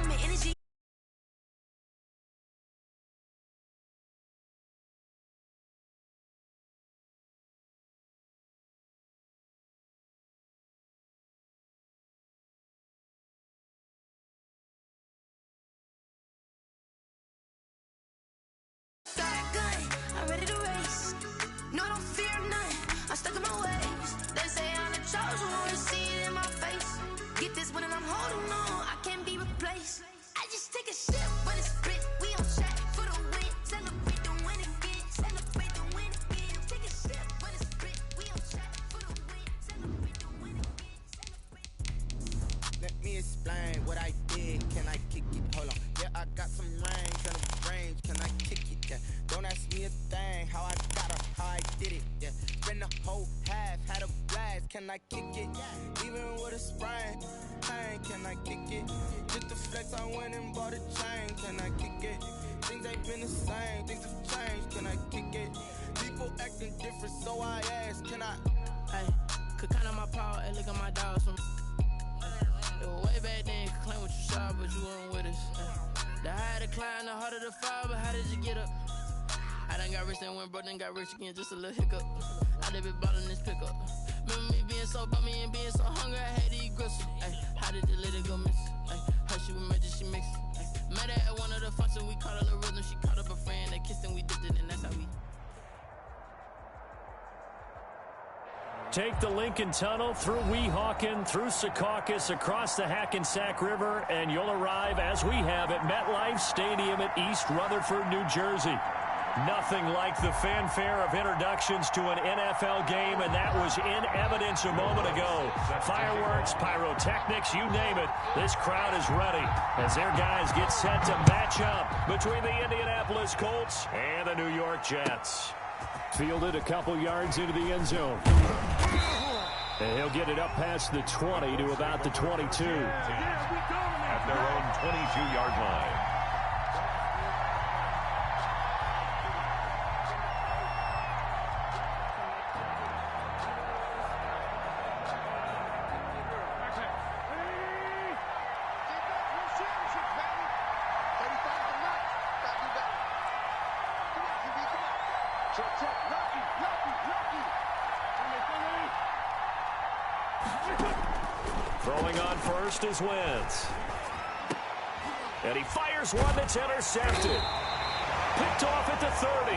time and energy. I'm ready to race. No, I don't fear nothing. I'm stuck in my ways. They say I'm the chosen one. See it in my face. Get this one and I'm holding on. I can't be replaced. I just take a sip when it's split. We on track for the win. Celebrate the win again. Celebrate the win again. Take a sip when it's split. We on track for the win. Celebrate the win again. Let me explain what I did. Can I kick it? Hold on. Yeah, I got some range. Can I kick it? Yeah. Don't ask me a thing. How I got up, how I did it. Yeah. Spend the whole half, had a blast. Can I kick it? Even with a sprain, pain. Can I kick it? Just to flex, I went and bought a chain. Can I kick it? Things ain't been the same. Things have changed. Can I kick it? People acting different, so I ask. Can I? Hey, could count on my power. Hey, look at my dogs. It was way back then. Could claim what you saw, but you weren't with us. The higher the climb, the harder the fall, but how did you get up? I done got rich and went broke, then got rich again, just a little hiccup. I done been ballin' this pickup. Remember me being so bummy and being so hungry, I had to eat gristle. Ay, how did you let it go miss? Ay, her she was magic, she mixed. Met her at one of the functions, we caught a little rhythm. She caught up a friend, they kissed and we dipped it, and that's how we. Take the Lincoln Tunnel through Weehawken, through Secaucus, across the Hackensack River, and you'll arrive, as we have, at MetLife Stadium at East Rutherford, New Jersey. Nothing like the fanfare of introductions to an NFL game, and that was in evidence a moment ago. Fireworks, pyrotechnics, you name it. This crowd is ready as their guys get set to match up between the Indianapolis Colts and the New York Jets. Fielded a couple yards into the end zone. And he'll get it up past the 20 to about the 22. At their own 22-yard line. Throwing on first is Wentz. And he fires one that's intercepted. Picked off at the 30.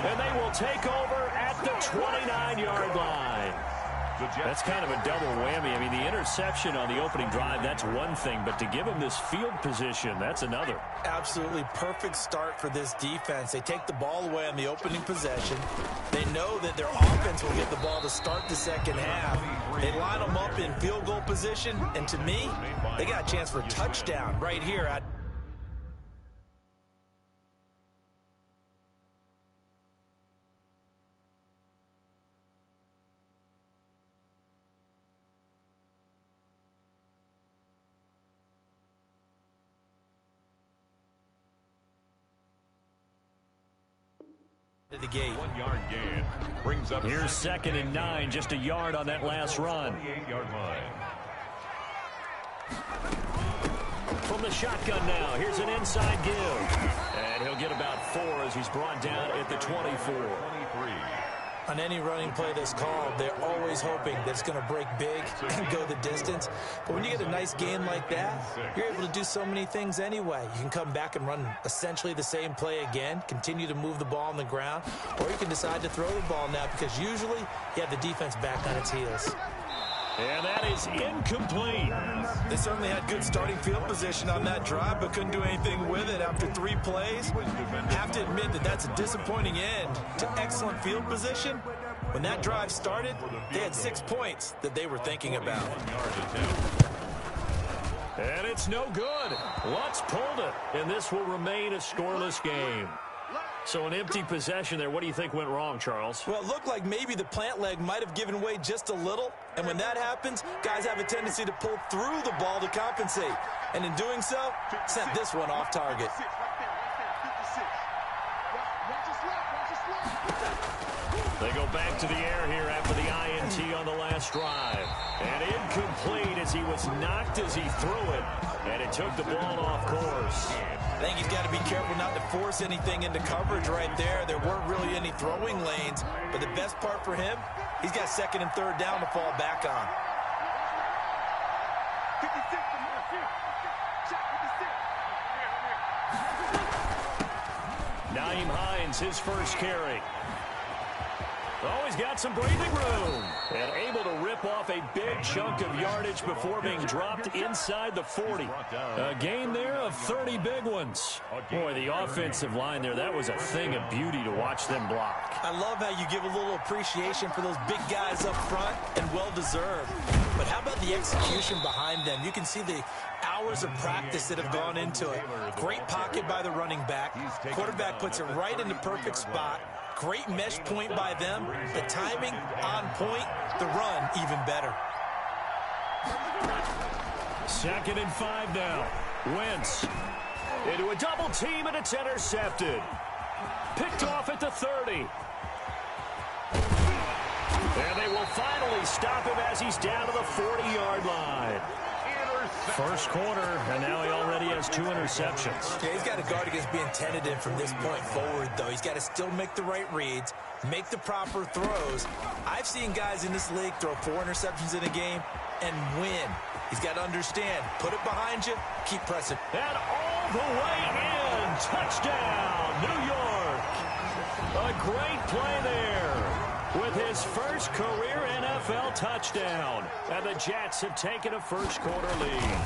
And they will take over at the 29-yard line. That's kind of a double whammy. I mean, the interception on the opening drive, that's one thing. But to give him this field position, that's another. Absolutely perfect start for this defense. They take the ball away on the opening possession. They know that their offense will get the ball to start the second half. They line them up in field goal position. And to me, they got a chance for a touchdown right here at the gate. 1-yard gain brings up. Here's 2nd and 9, just a yard on that last run. 28-yard line. From the shotgun now, here's an inside give. And he'll get about 4 as he's brought down at the 24. 23. On any running play that's called, they're always hoping that it's going to break big and go the distance. But when you get a nice game like that, you're able to do so many things anyway. You can come back and run essentially the same play again, continue to move the ball on the ground, or you can decide to throw the ball now because usually you have the defense back on its heels. And that is incomplete. They certainly had good starting field position on that drive, but couldn't do anything with it after 3 plays. Have to admit that that's a disappointing end to excellent field position. When that drive started, they had 6 points that they were thinking about. And it's no good. Lutz pulled it, and this will remain a scoreless game. So an empty possession there. What do you think went wrong, Charles? Well, it looked like maybe the plant leg might have given way just a little. And when that happens, guys have a tendency to pull through the ball to compensate. And in doing so, sent this one off target. They go back to the air here after the INT on the last drive. And incomplete as he was knocked as he threw it. And it took the ball off course. I think he's got to be careful not to force anything into coverage right there. There weren't really any throwing lanes. But the best part for him, he's got second and third down to fall back on. Nyheim Hines, his first carry. Oh, he's got some breathing room. And able to rip off a big chunk of yardage before being dropped inside the 40. A gain there of 30 big ones. Boy, the offensive line there, that was a thing of beauty to watch them block. I love how you give a little appreciation for those big guys up front, and well-deserved. But how about the execution behind them? You can see the hours of practice that have gone into it. Great pocket by the running back. Quarterback puts it right in the perfect spot. Great mesh point by them. The timing on point. The run even better. 2nd and 5 now. Wentz into a double team, and it's intercepted. Picked off at the 30. And they will finally stop him as he's down to the 40-yard line. First quarter, and now he already has 2 interceptions. Yeah, he's got to guard against being tentative from this point forward, though. He's got to still make the right reads, make the proper throws. I've seen guys in this league throw 4 interceptions in a game and win. He's got to understand, put it behind you, keep pressing. And all the way in, touchdown, New York. A great play there with his first career NFL touchdown. And the Jets have taken a first-quarter lead.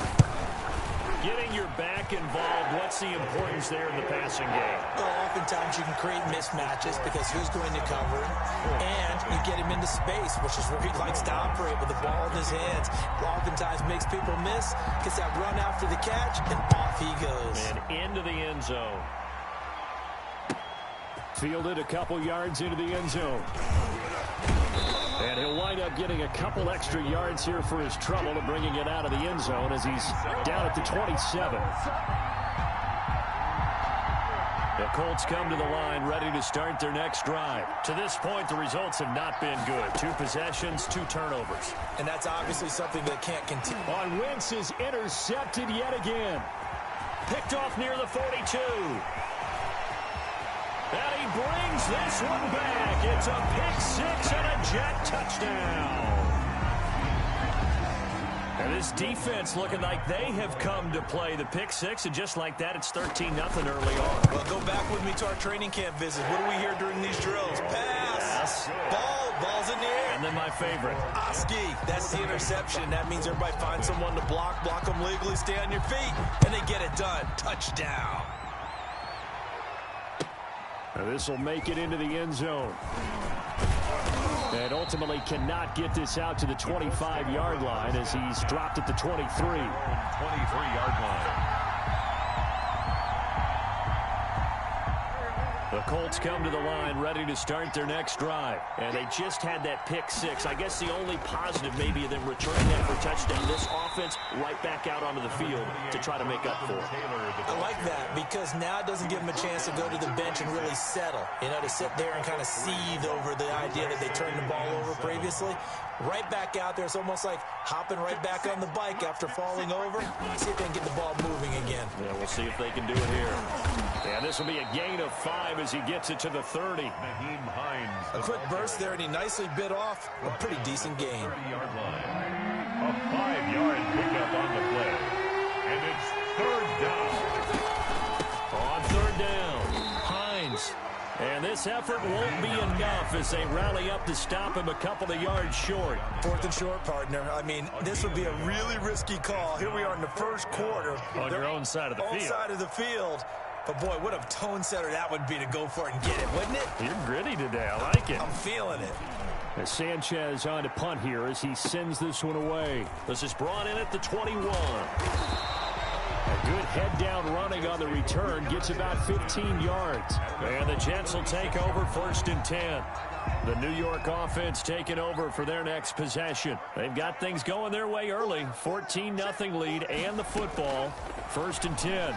Getting your back involved, what's the importance there in the passing game? Well, oftentimes you can create mismatches because who's going to cover him, and you get him into space, which is where he likes to operate with the ball in his hands. Oftentimes makes people miss, gets that run after the catch, and off he goes. And into the end zone. Fielded a couple yards into the end zone. And he'll wind up getting a couple extra yards here for his trouble and bringing it out of the end zone as he's down at the 27. The Colts come to the line ready to start their next drive. To this point, the results have not been good. 2 possessions, 2 turnovers. And that's obviously something that can't continue. On Wentz is intercepted yet again. Picked off near the 42. And he brings this one back. It's a pick-6 and a Jet touchdown. And this defense looking like they have come to play the pick-6, and just like that, it's 13-0 early on. Well, go back with me to our training camp visit. What do we hear during these drills? Pass. Yes. Ball's in the air. And then my favorite. Oski, that's the interception. That means everybody finds someone to block them legally, stay on your feet, and they get it done. Touchdown. This will make it into the end zone. And ultimately cannot get this out to the 25-yard line as he's dropped at the 23. 23-yard line. The Colts come to the line ready to start their next drive. And they just had that pick-6. I guess the only positive maybe of them returning that for a touchdown. This offense right back out onto the field to try to make up for it. I like that because now it doesn't give them a chance to go to the bench and really settle. You know, to sit there and kind of seethe over the idea that they turned the ball over previously. Right back out there. It's almost like hopping right back on the bike after falling over. See if they can get the ball moving again. Yeah, we'll see if they can do it here. Yeah, this will be a gain of 5 as he gets it to the 30. Nyheim Hines. A quick burst there, and he nicely bit off a pretty decent gain. 30-yard line. A 5-yard pickup on the play. And it's 3rd down. On 3rd down, Hines. And this effort won't be enough as they rally up to stop him a couple of yards short. 4th and short, partner. I mean, this would be a really risky call. Here we are in the first quarter. On your own side of the field. Own side of the field. But, boy, what a tone setter that would be to go for it and get it, wouldn't it? You're gritty today. I like it. I'm feeling it. As Sanchez on to punt here as he sends this one away. This is brought in at the 21. A good head-down running on the return. Gets about 15 yards. And the Jets will take over 1st and 10. The New York offense taking over for their next possession. They've got things going their way early. 14-0 lead and the football. 1st and 10.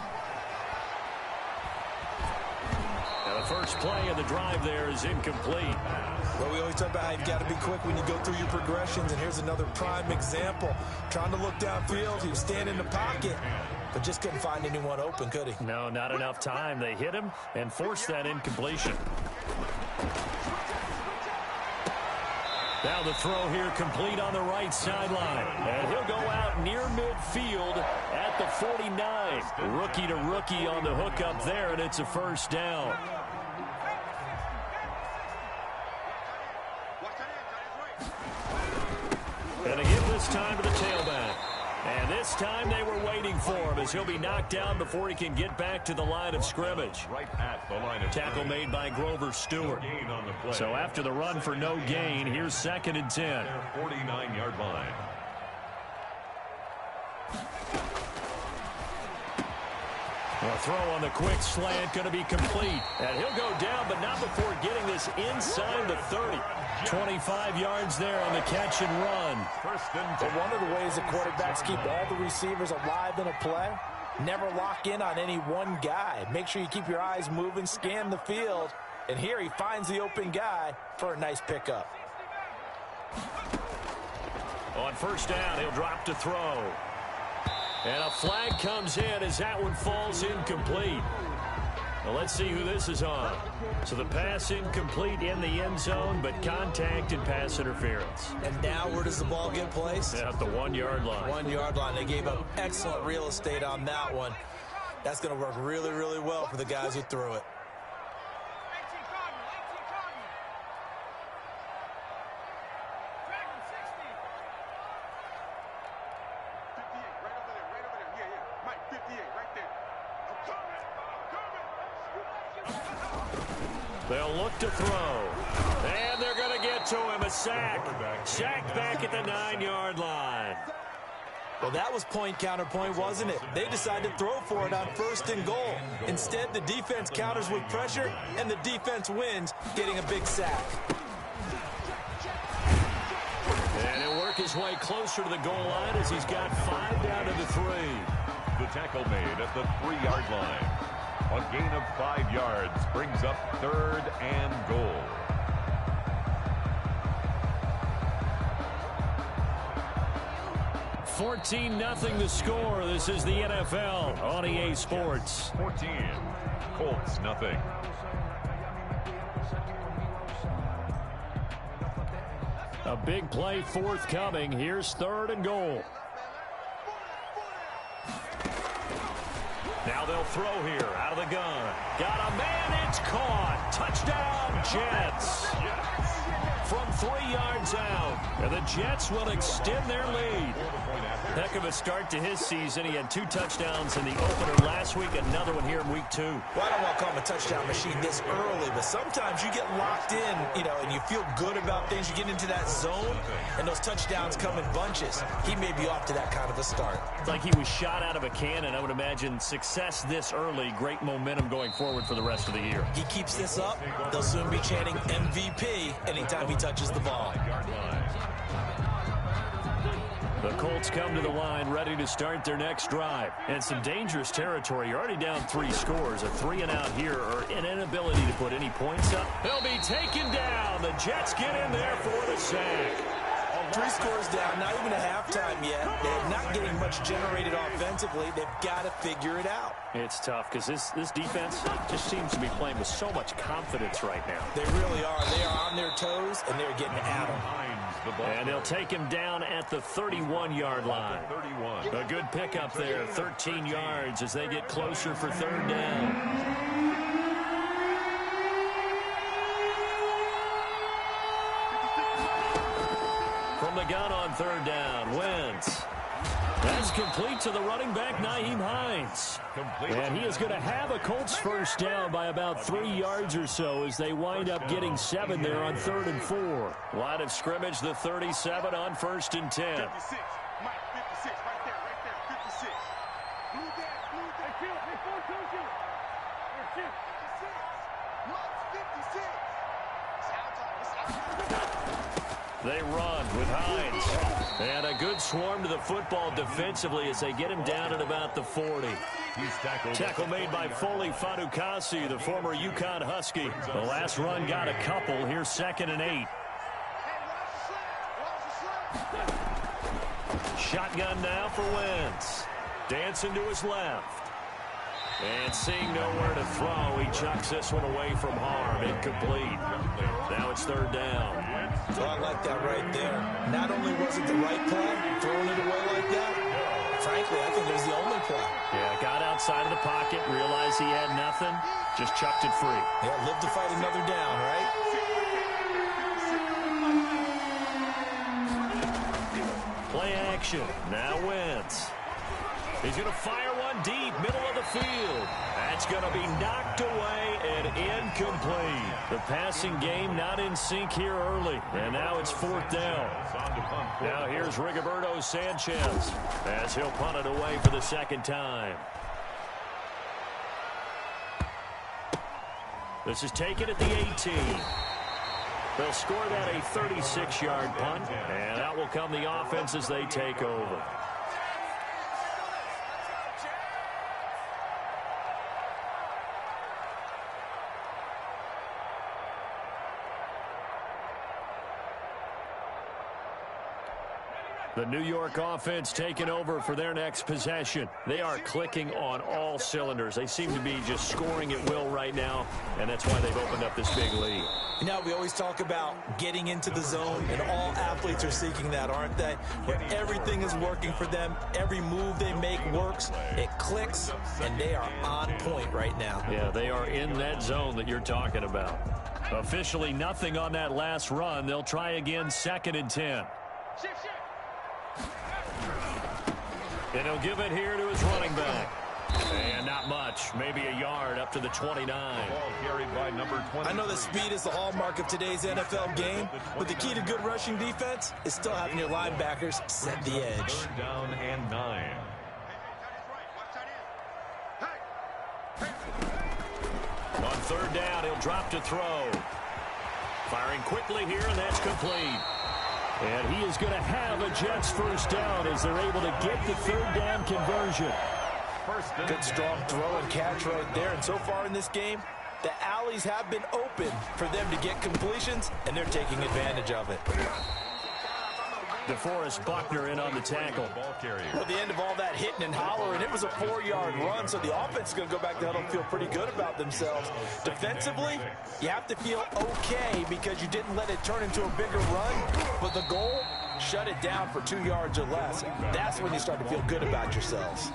First play of the drive there is incomplete. Well, we always talk about how you've got to be quick when you go through your progressions, and here's another prime example. Trying to look downfield, he was standing in the pocket, but just couldn't find anyone open, could he? No, not enough time. They hit him and forced that incompletion. Now the throw here complete on the right sideline. And he'll go out near midfield at the 49. Rookie to rookie on the hook up there, and it's a first down. And a give this time to the tailback. And this time they were waiting for him as he'll be knocked down before he can get back to the line of scrimmage. Right at the line of Tackle made by Grover Stewart. So after the run for no gain, here's 2nd and 10. Their 49-yard line. A throw on the quick slant going to be complete. And he'll go down, but not before getting this inside the 30. 25 yards there on the catch and run. But one of the ways that quarterbacks keep all the receivers alive in a play, never lock in on any one guy. Make sure you keep your eyes moving, scan the field. And here he finds the open guy for a nice pickup. On first down, he'll drop to throw. And a flag comes in as that one falls incomplete. Well, let's see who this is on. So the pass incomplete in the end zone, but contact and pass interference. And now where does the ball get placed? At the 1-yard line. 1-yard line. They gave up excellent real estate on that one. That's going to work really, really well for the guys who threw it. They'll look to throw. And they're going to get to him. A sack. Sacked back at the 9-yard line. Well, that was point counterpoint, wasn't it? They decided to throw for it on 1st and goal. Instead, the defense counters with pressure, and the defense wins, getting a big sack. And he'll work his way closer to the goal line as he's got 5 down to the 3. The tackle made at the 3-yard line. A gain of 5 yards brings up 3rd and goal. $14-0 the score. This is the NFL on EA Sports. 14. Colts, nothing. A big play forthcoming. Here's 3rd and goal. Now they'll throw here out of the gun. Got a man, it's caught. Touchdown, Jets. From 3 yards out. And the Jets will extend their lead. Heck of a start to his season. He had 2 touchdowns in the opener last week, another one here in week 2. Well, I don't want to call him a touchdown machine this early, but sometimes you get locked in, and you feel good about things. You get into that zone, and those touchdowns come in bunches. He may be off to that kind of a start. It's like he was shot out of a cannon. I would imagine success this early, great momentum going forward for the rest of the year. He keeps this up, they'll soon be chanting MVP anytime he touches the ball. The Colts come to the line ready to start their next drive. And some dangerous territory. You're already down 3 scores. A 3 and out here or an inability to put any points up. They'll be taken down. The Jets get in there for the sack. 3 scores down, not even a halftime yet. They're not getting much generated offensively. They've got to figure it out. It's tough because this defense just seems to be playing with so much confidence right now. They really are. They are on their toes, and they're getting at them. And they'll take him down at the 31-yard line. A good pickup there, 13 yards as they get closer for 3rd down. From the gun on 3rd down, Wentz. That's complete to the running back, Nyheim Hines. And he is going to have a Colts first down by about 3 yards or so as they wind up getting 7 there on 3rd and 4. Line of scrimmage, the 37 on 1st and 10. 56. Mike, 56, right there, 56. Blue that, before coaching. 56. They run with Hines. And a good swarm to the football defensively as they get him down at about the 40. Tackle made by Foley Fadukasi, the former UConn Husky. The last run got a couple. Here's 2nd and 8. Shotgun now for Wentz. Dancing to his left. And seeing nowhere to throw, he chucks this one away from harm. Incomplete. Now it's 3rd down. So I like that right there. Not only was it the right play, throwing it away like that, frankly, I think it was the only play. Yeah, got outside of the pocket, realized he had nothing, just chucked it free. Yeah, live to fight another down, right? Play action. Now Wentz. He's going to fire one deep, middle of the field. That's going to be knocked away and incomplete. The passing game not in sync here early. And now it's 4th down. Now here's Rigoberto Sanchez as he'll punt it away for the 2nd time. This is taken at the 18. They'll score that a 36-yard punt. And out will come the offense as they take over. The New York offense taking over for their next possession. They are clicking on all cylinders. They seem to be just scoring at will right now, and that's why they've opened up this big lead. You know, we always talk about getting into the zone, and all athletes are seeking that, aren't they? Where everything is working for them. Every move they make works. It clicks, and they are on point right now. Yeah, they are in that zone that you're talking about. Officially nothing on that last run. They'll try again, 2nd and 10. And he'll give it here to his running back. And not much. Maybe a yard up to the 29. Ball carried by number 20. I know that speed is the hallmark of today's NFL game, but the key to good rushing defense is still having your linebackers set the edge. 3rd down and 9. On 3rd down, he'll drop to throw. Firing quickly here, and that's complete. And he is going to have a Jets 1st down as they're able to get the 3rd down conversion. Good strong throw and catch right there. And so far in this game, the alleys have been open for them to get completions, and they're taking advantage of it. DeForest Buckner in on the tackle. Well, at the end of all that hitting and hollering, it was a 4-yard run, so the offense is going to go back to huddle and feel pretty good about themselves. Defensively, you have to feel okay because you didn't let it turn into a bigger run, but the goal, shut it down for 2 yards or less. That's when you start to feel good about yourselves.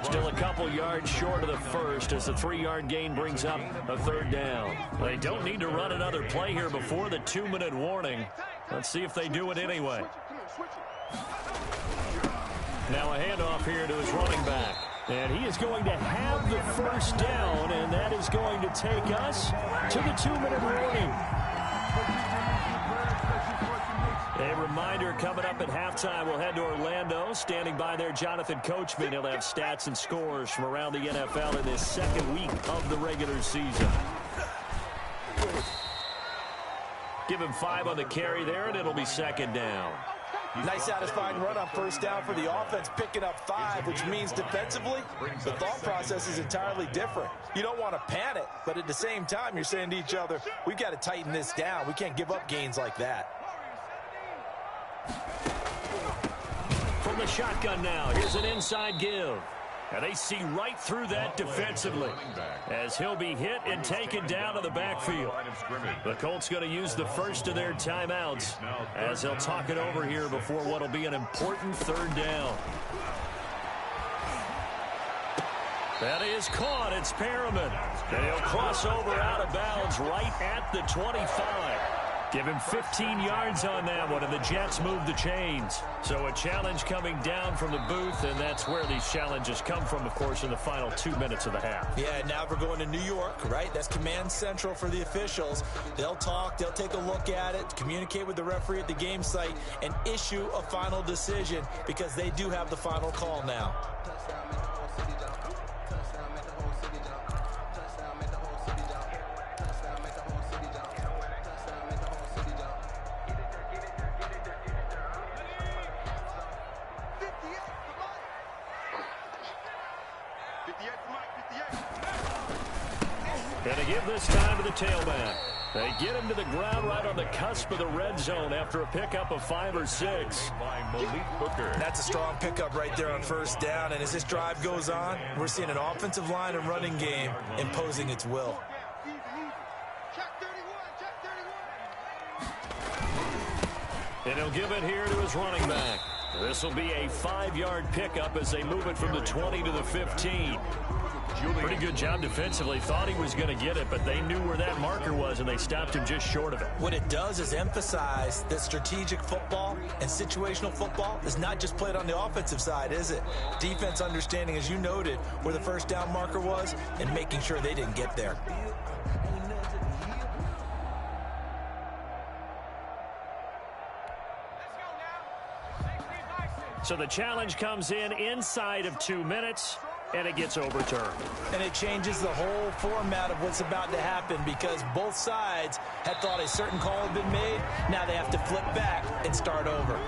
Still a couple yards short of the first as the 3-yard gain brings up a 3rd down. They don't need to run another play here before the 2-minute warning. Let's see if they do it anyway. Now a handoff here to his running back. And he is going to have the 1st down, and that is going to take us to the 2-minute warning. A reminder coming up at halftime, we'll head to Orlando. Standing by there, Jonathan Coachman. He'll have stats and scores from around the NFL in this 2nd week of the regular season. Give him 5 on the carry there, and it'll be 2nd down. Nice satisfying run on 1st down for the offense, picking up 5, which means defensively, the thought process is entirely different. You don't want to panic, but at the same time, you're saying to each other, we've got to tighten this down. We can't give up gains like that. From the shotgun now, here's an inside give. And they see right through that defensively as he'll be hit and taken down to the backfield. The Colts going to use the first of their timeouts as they'll talk it over here before what will be an important 3rd down. That is caught. It's Perriman. And he'll cross over out of bounds right at the 25. Give him 15 yards on that one, and the Jets move the chains. So a challenge coming down from the booth, and that's where these challenges come from, of course, in the final 2 minutes of the half. Yeah, now we're going to New York, right? That's command central for the officials. They'll talk, they'll take a look at it, communicate with the referee at the game site, and issue a final decision because they do have the final call now. And they give this time to the tailback. They get him to the ground right on the cusp of the red zone after a pickup of 5 or 6. That's a strong pickup right there on first down. And as this drive goes on, we're seeing an offensive line and running game imposing its will. And he'll give it here to his running back. This will be a 5-yard pickup as they move it from the 20 to the 15. Pretty good job defensively. Thought he was going to get it, but they knew where that marker was, and they stopped him just short of it. What it does is emphasize that strategic football and situational football is not just played on the offensive side, is it? Defense understanding, as you noted, where the first down marker was and making sure they didn't get there. So the challenge comes in inside of 2 minutes, and it gets overturned. And it changes the whole format of what's about to happen because both sides had thought a certain call had been made. Now they have to flip back and start over.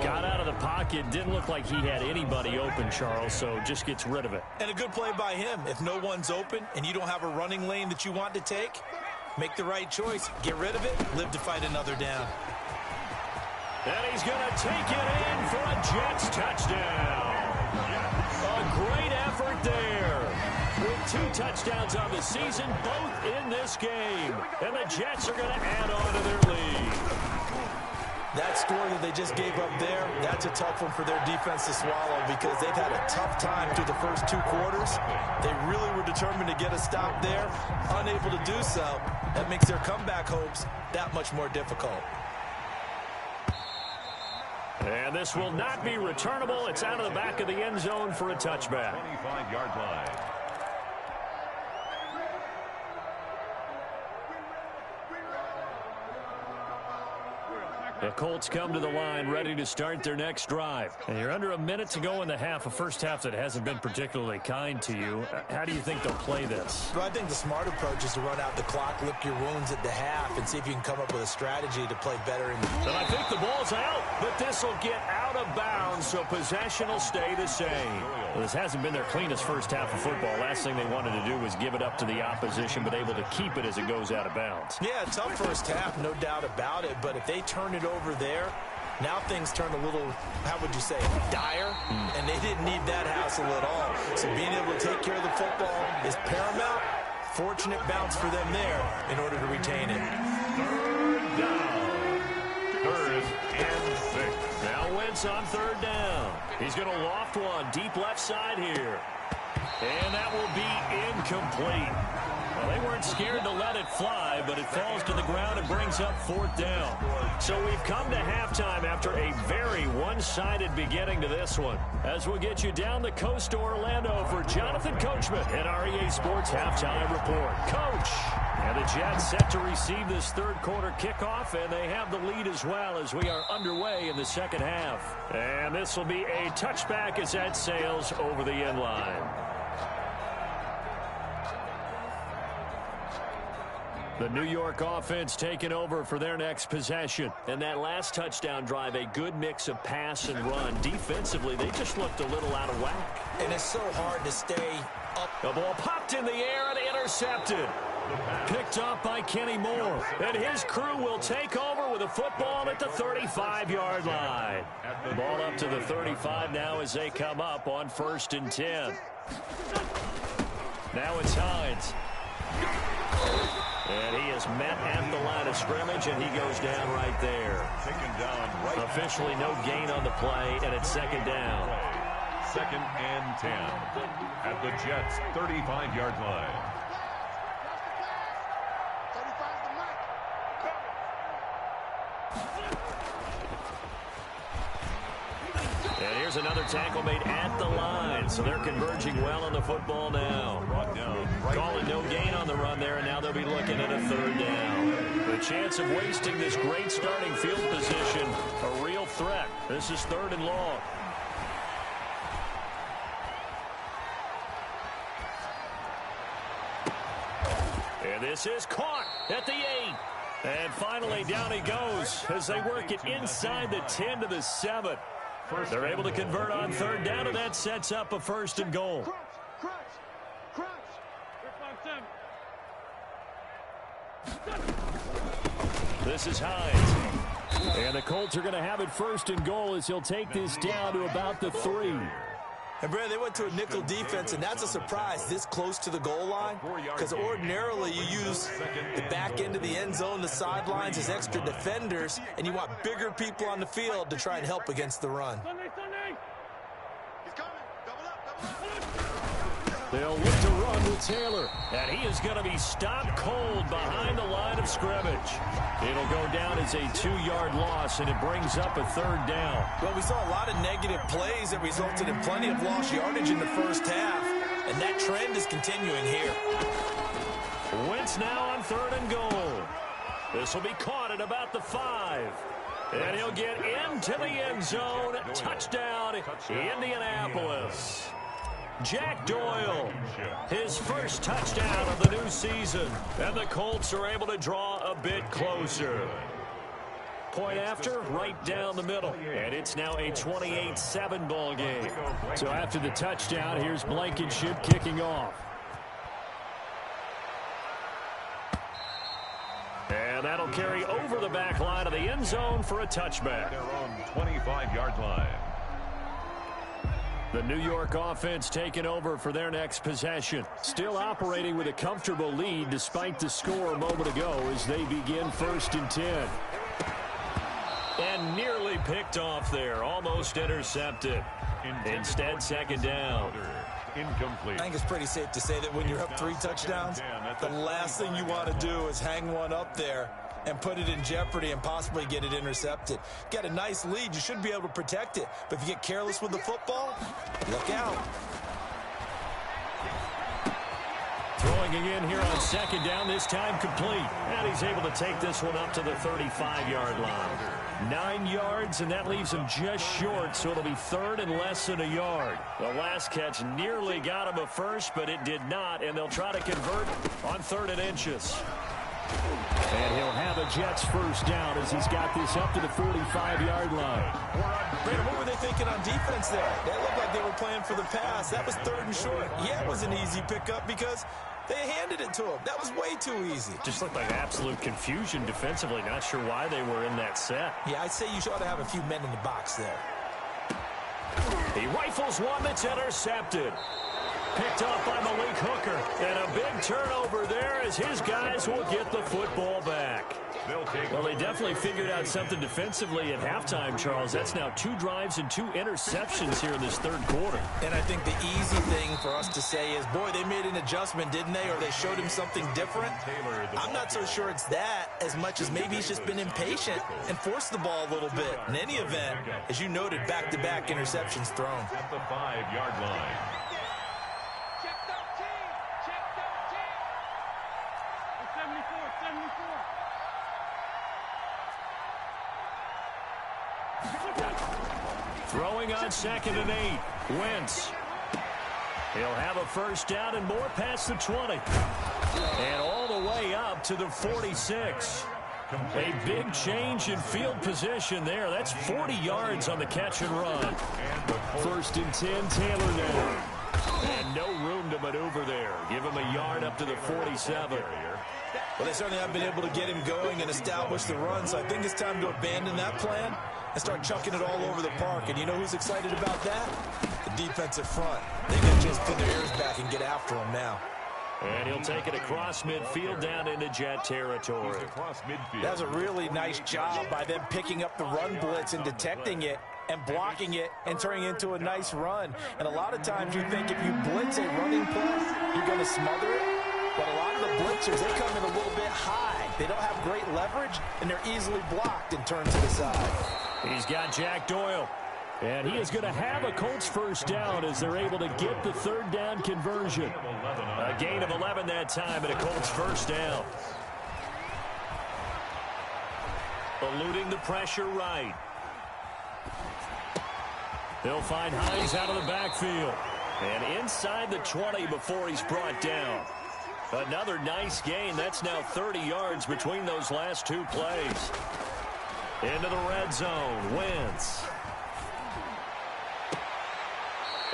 Got out of the pocket. Didn't look like he had anybody open, Charles, so just gets rid of it. And a good play by him. If no one's open and you don't have a running lane that you want to take, make the right choice. Get rid of it. Live to fight another down. And he's going to take it in for a Jets touchdown. A great effort there. With 2 touchdowns on the season, both in this game. And the Jets are going to add on to their lead. That story that they just gave up there, that's a tough one for their defense to swallow because they've had a tough time through the first 2 quarters. They really were determined to get a stop there, unable to do so. That makes their comeback hopes that much more difficult. And this will not be returnable. It's out of the back of the end zone for a touchback. 25-yard line. The Colts come to the line ready to start their next drive. And you're under a minute to go in the half, a first half that hasn't been particularly kind to you. How do you think they'll play this? Well, I think the smart approach is to run out the clock, lick your wounds at the half, and see if you can come up with a strategy to play better. And I think the ball's out, but this will get out of bounds, so possession will stay the same. Well, this hasn't been their cleanest first half of football. Last thing they wanted to do was give it up to the opposition, but able to keep it as it goes out of bounds. Yeah, tough first half, no doubt about it, but if they turn it over there, now things turn a little, how would you say, dire, and they didn't need that hassle at all. So being able to take care of the football is paramount. Fortunate bounce for them there in order to retain it. 3rd down. 3rd and 6. Now Wentz on 3rd down. He's going to loft one deep left side here. And that will be incomplete. Well, they weren't scared to let it fly, but it falls to the ground and brings up 4th down. So we've come to halftime after a very one-sided beginning to this one. As we'll get you down the coast to Orlando for Jonathan Coachman and our EA Sports Halftime Report. Coach! And the Jets set to receive this 3rd quarter kickoff, and they have the lead as well as we are underway in the 2nd half. And this will be a touchback as that sails over the end line. The New York offense taking over for their next possession. And that last touchdown drive, a good mix of pass and run. Defensively, they just looked a little out of whack. And it's so hard to stay up. The ball popped in the air and intercepted. Picked up by Kenny Moore. And his crew will take over with a football at the 35-yard line. The ball up to the 35 now as they come up on 1st and 10. Now it's Hines. And he is met at the line of scrimmage, and he goes down right there. Taken down right. Officially no gain on the play, and it's 2nd down. 2nd and 10 at the Jets' 35-yard line. And here's another tackle made at the line, so they're converging well on the football now. Brought down. Call it no gain on the run there, and now they'll be looking at a 3rd down. The chance of wasting this great starting field position, a real threat. This is 3rd and long. And this is caught at the 8. And finally down he goes as they work it inside the 10 to the 7. They're able to convert on 3rd down, and that sets up a 1st and goal. This is Hines. And the Colts are going to have it first and goal as he'll take this down to about the 3. And, Brad, they went to a nickel defense, and that's a surprise this close to the goal line, because ordinarily you use the back end of the end zone, the sidelines as extra defenders, and you want bigger people on the field to try and help against the run. They'll look to run with Taylor, and he is going to be stopped cold behind the line of scrimmage. It'll go down as a 2-yard loss, and it brings up a 3rd down. Well, we saw a lot of negative plays that resulted in plenty of lost yardage in the first half, and that trend is continuing here. Wentz now on 3rd and goal. This will be caught at about the 5. And he'll get into the end zone. Touchdown, Indianapolis. Jack Doyle, his first touchdown of the new season. And the Colts are able to draw a bit closer. Point after, right down the middle. And it's now a 28-7 ball game. So after the touchdown, here's Blankenship kicking off. And that'll carry over the back line of the end zone for a touchback. Their own 25-yard line. The New York offense taking over for their next possession. Still operating with a comfortable lead despite the score a moment ago as they begin 1st and 10. And nearly picked off there. Almost intercepted. Instead, 2nd down. Incomplete. I think it's pretty safe to say that when you're up 3 touchdowns, the last thing you want to do is hang one up there and put it in jeopardy and possibly get it intercepted. Get a nice lead, you should be able to protect it. But if you get careless with the football, look out. Throwing again here on 2nd down, this time complete. And he's able to take this one up to the 35-yard line. 9 yards, and that leaves him just short, so it'll be 3rd and less than a yard. The last catch nearly got him a first, but it did not, and they'll try to convert on 3rd and inches. And he'll have a Jets first down as he's got this up to the 45-yard line. Brandon, what were they thinking on defense there? That looked like they were playing for the pass. That was 3rd and short. Yeah, it was an easy pickup because they handed it to him. That was way too easy. Just looked like absolute confusion defensively. Not sure why they were in that set. Yeah, I'd say you ought to have a few men in the box there. He rifles one that's intercepted. Picked off by Malik Hooker. And a big turnover there as his guys will get the football back. Well, they definitely figured out something defensively at halftime, Charles. That's now 2 drives and 2 interceptions here in this 3rd quarter. And I think the easy thing for us to say is, boy, they made an adjustment, didn't they? Or they showed him something different. I'm not so sure it's that as much as maybe he's just been impatient and forced the ball a little bit. In any event, as you noted, back-to-back interceptions thrown. At the 5-yard line. Throwing on 2nd and 8. Wentz. He'll have a first down and more past the 20. And all the way up to the 46. A big change in field position there. That's 40 yards on the catch and run. 1st and 10, Taylor now. And no room to maneuver there. Give him a yard up to the 47. Well, they certainly haven't been able to get him going and establish the run, so I think it's time to abandon that plan and start chucking it all over the park. And you know who's excited about that? The defensive front. They can just pin their ears back and get after him now. And he'll take it across midfield down into Jet territory. That was a really nice job by them picking up the run blitz and detecting it and blocking it and turning it into a nice run. And a lot of times you think if you blitz a running play, you're going to smother it. But a lot of the blitzers, they come in a little bit high. They don't have great leverage, and they're easily blocked and turned to the side. He's got Jack Doyle. And he is going to have a Colts first down as they're able to get the 3rd down conversion. A gain of 11 that time and a Colts first down. Eluding the pressure right. They'll find Hines out of the backfield. And inside the 20 before he's brought down. Another nice gain. That's now 30 yards between those last 2 plays. Into the red zone. Wentz.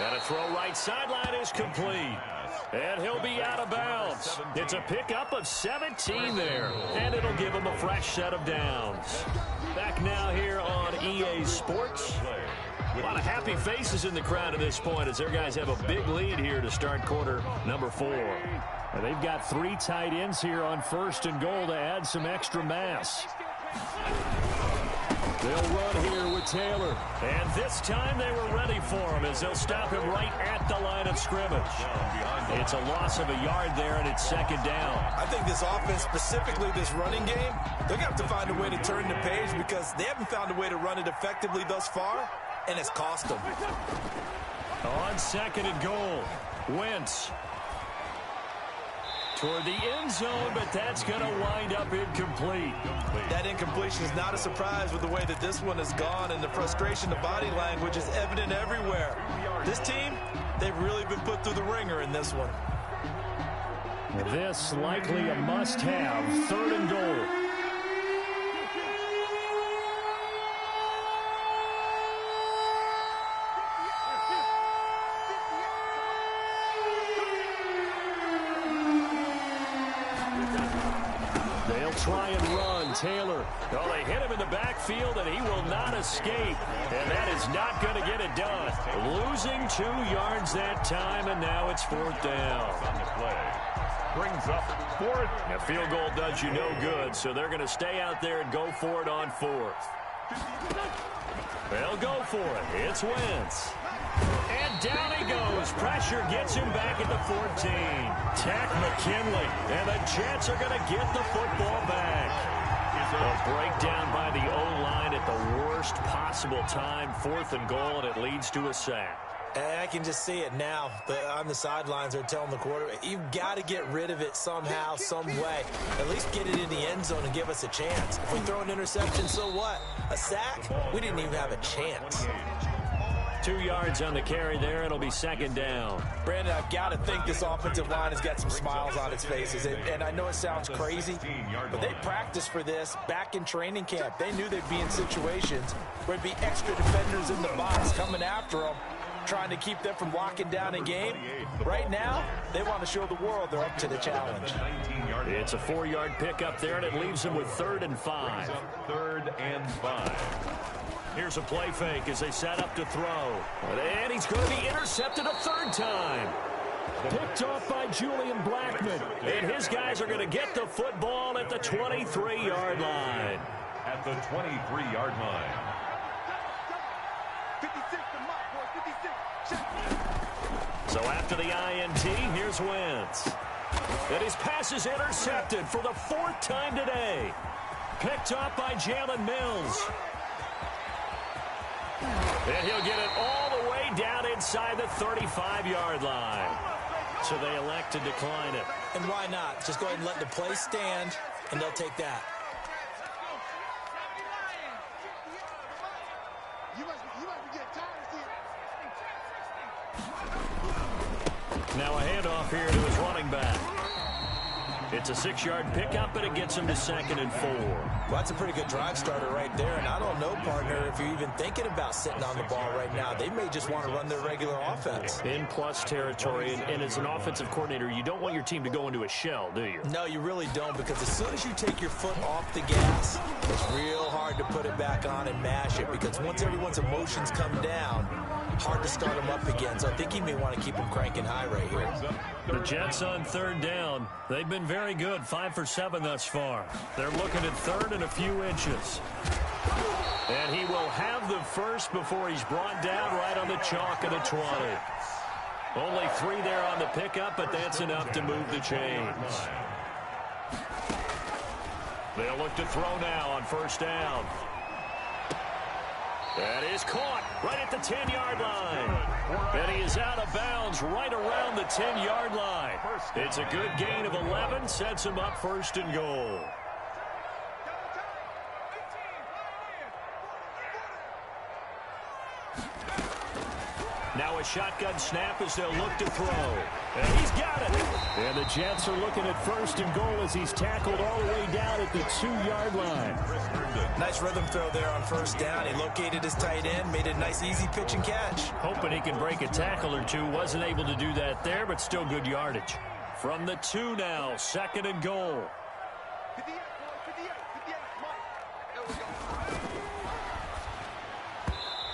And a throw right sideline is complete. And he'll be out of bounds. It's a pickup of 17 there. And it'll give him a fresh set of downs. Back now here on EA Sports. A lot of happy faces in the crowd at this point as their guys have a big lead here to start quarter number 4. And they've got 3 tight ends here on 1st and goal to add some extra mass. They'll run here with Taylor. And this time they were ready for him as they'll stop him right at the line of scrimmage. It's a loss of a yard there, and it's 2nd down. I think this offense, specifically this running game, they're going to have to find a way to turn the page because they haven't found a way to run it effectively thus far, and it's cost them. On 2nd and goal, Wentz. Toward the end zone, but that's going to wind up incomplete. That incompletion is not a surprise with the way that this one has gone, and the frustration, the body language is evident everywhere. This team, they've really been put through the ringer in this one. This likely a must-have, 3rd and goal. Try and run. Taylor. Oh, they hit him in the backfield, and he will not escape. And that is not going to get it done. Losing 2 yards that time, and now it's 4th down. On the play. Brings up 4th. A field goal does you no good, so they're going to stay out there and go for it on 4th. They'll go for it. It's Wentz. And down he goes. Pressure gets him back at the 14. Tack McKinley. And the Jets are going to get the football back. A breakdown by the O-line at the worst possible time. 4th and goal, and it leads to a sack. And I can just see it now. On the sidelines, they're telling the quarterback, you've got to get rid of it somehow, some way. At least get it in the end zone and give us a chance. If we throw an interception, so what? A sack? We didn't even have a chance. 2 yards on the carry there. It'll be 2nd down. Brandon, I've got to think this offensive line has got some smiles on its faces. And I know it sounds crazy, but they practiced for this back in training camp. They knew they'd be in situations where there'd be extra defenders in the box coming after them, trying to keep them from locking down a game. Right now, they want to show the world they're up to the challenge. It's a 4-yard pickup there, and it leaves them with 3rd and 5. 3rd and 5. Here's a play fake as they set up to throw. And he's going to be intercepted a 3rd time. Picked off by Julian Blackman. And his guys are going to get the football at the 23-yard line. At the 23-yard line. 56 to Mike, boy, 56. So after the INT, here's Wentz. And his pass is intercepted for the 4th time today. Picked off by Jalen Mills. And he'll get it all the way down inside the 35-yard line. So they elect to decline it. And why not? Just go ahead and let the play stand, and they'll take that. Now a handoff here to his running back. It's a 6-yard pickup, and it gets him to 2nd and 4. Well, that's a pretty good drive starter right there. And I don't know, partner, if you're even thinking about sitting on the ball right now. They may just want to run their regular offense. In plus territory, and as an offensive coordinator, you don't want your team to go into a shell, do you? No, you really don't, because as soon as you take your foot off the gas, it's real hard to put it back on and mash it, because once everyone's emotions come down, hard to start them up again. So I think he may want to keep them cranking high right here. The Jets on 3rd down. They've been very good, 5 for 7 thus far. They're looking at 3rd and a few inches. And he will have the first before he's brought down right on the chalk of the 20. Only 3 there on the pickup, but that's enough to move the chains. They'll look to throw now on 1st down. That is caught right at the 10-yard line. And he is out of bounds right around the 10-yard line. It's a good gain of 11, sets him up 1st and goal. Now a a shotgun snap as they'll look to throw. And he's got it. And the Jets are looking at 1st and goal as he's tackled all the way down at the 2-yard line. Nice rhythm throw there on 1st down. He located his tight end, made a nice easy pitch and catch. Hoping he can break a tackle or two. Wasn't able to do that there, but still good yardage. From the 2 now, 2nd and goal.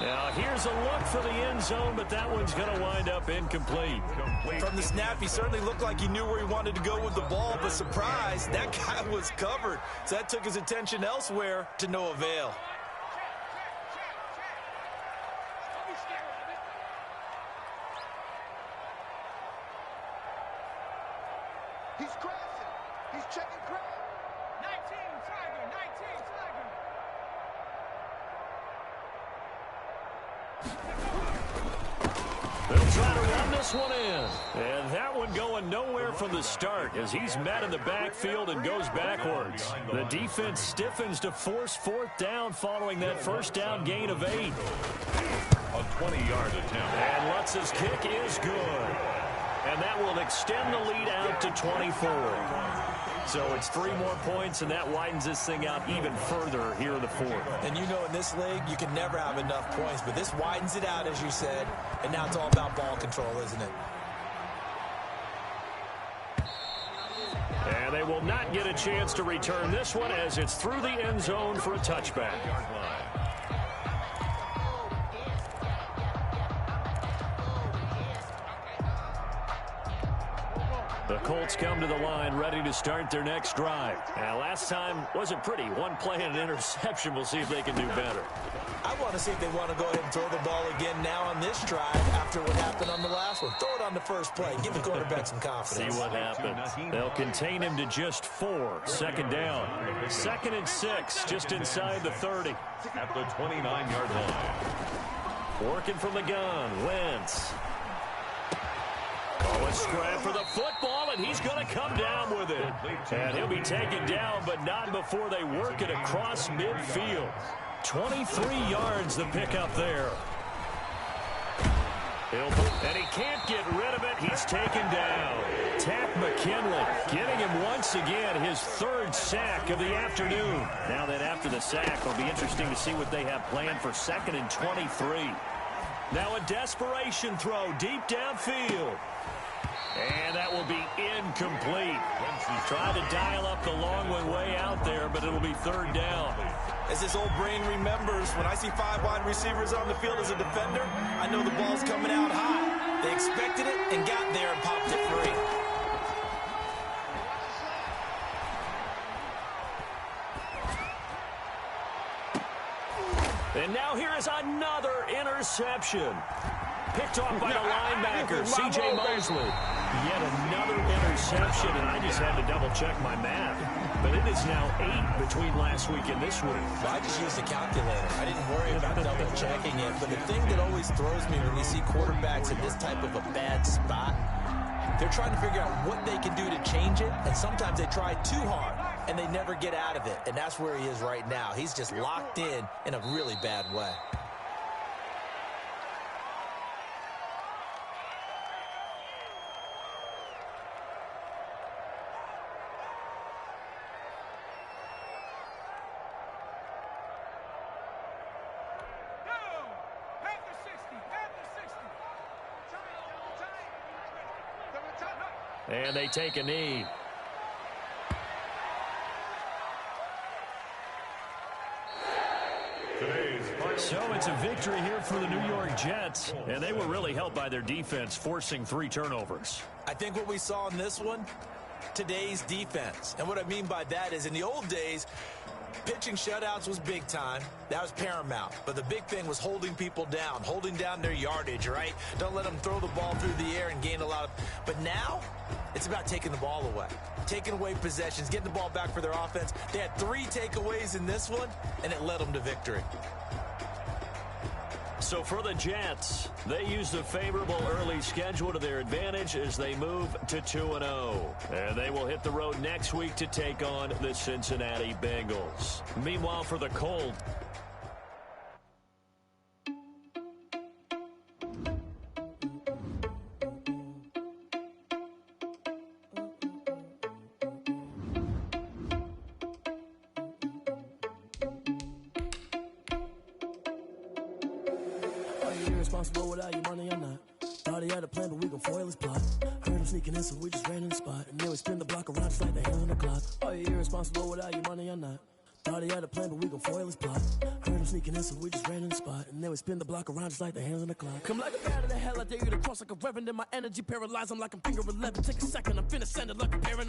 Now, here's a look for the end zone, but that one's going to wind up incomplete. From the snap, he certainly looked like he knew where he wanted to go with the ball, but surprise, that guy was covered. So that took his attention elsewhere to no avail. He's crossing. He's checking crowd. 19 Tiger, 19 Tiger. They'll try to run this one in. And that one going nowhere from the start as he's met in the backfield and goes backwards. The defense stiffens to force 4th down following that 1st down gain of 8. A 20-yard attempt. And Lutz's kick is good. And that will extend the lead out to 24. So it's 3 more points, and that widens this thing out even further here in the 4th. And you know in this league, you can never have enough points, but this widens it out, as you said, and now it's all about ball control, isn't it? And they will not get a chance to return this one as it's through the end zone for a touchback. The Colts come to the line ready to start their next drive. Now, last time wasn't pretty. One play and an interception. We'll see if they can do better. I want to see if they want to go ahead and throw the ball again now on this drive after what happened on the last one. Throw it on the first play. Give the quarterback some confidence. See what happens. They'll contain him to just 4. 2nd down. 2nd and 6, just inside the 30. At the 29-yard line. Working from the gun, Wentz. Oh, a scrap for the football, and he's going to come down with it. And he'll be taken down, but not before they work it across midfield. 23 yards the pickup there. And he can't get rid of it. He's taken down. Tack McKinley getting him once again his 3rd sack of the afternoon. Now that after the sack, it'll be interesting to see what they have planned for 2nd and 23. Now a desperation throw deep downfield. And that will be incomplete. He's trying to dial up the long one way out there, but it'll be 3rd down. As his old brain remembers, when I see 5 wide receivers on the field as a defender, I know the ball's coming out high. They expected it and got there and popped it free. And now here is another interception. Picked off by the linebacker, C.J. Mosley. Yet another interception, and I just had to double-check my math. But it is now 8 between last week and this week. Well, I just used a calculator. I didn't worry about double-checking it. But the thing that always throws me when you see quarterbacks in this type of a bad spot, they're trying to figure out what they can do to change it, and sometimes they try too hard, and they never get out of it. And that's where he is right now. He's just locked in a really bad way. And they take a knee. So it's a victory here for the New York Jets, and they were really helped by their defense, forcing 3 turnovers. I think what we saw in this one, today's defense. And what I mean by that is in the old days, pitching shutouts was big time. That was paramount. But the big thing was holding people down, holding down their yardage, right? Don't let them throw the ball through the air and gain a lot of... But now, it's about taking the ball away. Taking away possessions, getting the ball back for their offense. They had 3 takeaways in this one, and it led them to victory. So for the Jets, they use the favorable early schedule to their advantage as they move to 2-0. And they will hit the road next week to take on the Cincinnati Bengals. Meanwhile, for the Colts, you irresponsible without your money or not? Thought he had a plan, but we gon' foil his plot. Heard him sneaking in, so we just ran in the spot. And then we spin the block around just like the hands on the clock. Are you irresponsible without your money or not? Thought he had a plan, but we gon' foil his plot. Heard him sneaking in, so we just ran in the spot. And then we spin the block around just like the hands on the clock. Come like a bat of the hell, I dare you to cross like a reverend. And my energy paralyzed, I'm like I'm finger 11. Take a second, I'm finna send it like a parent.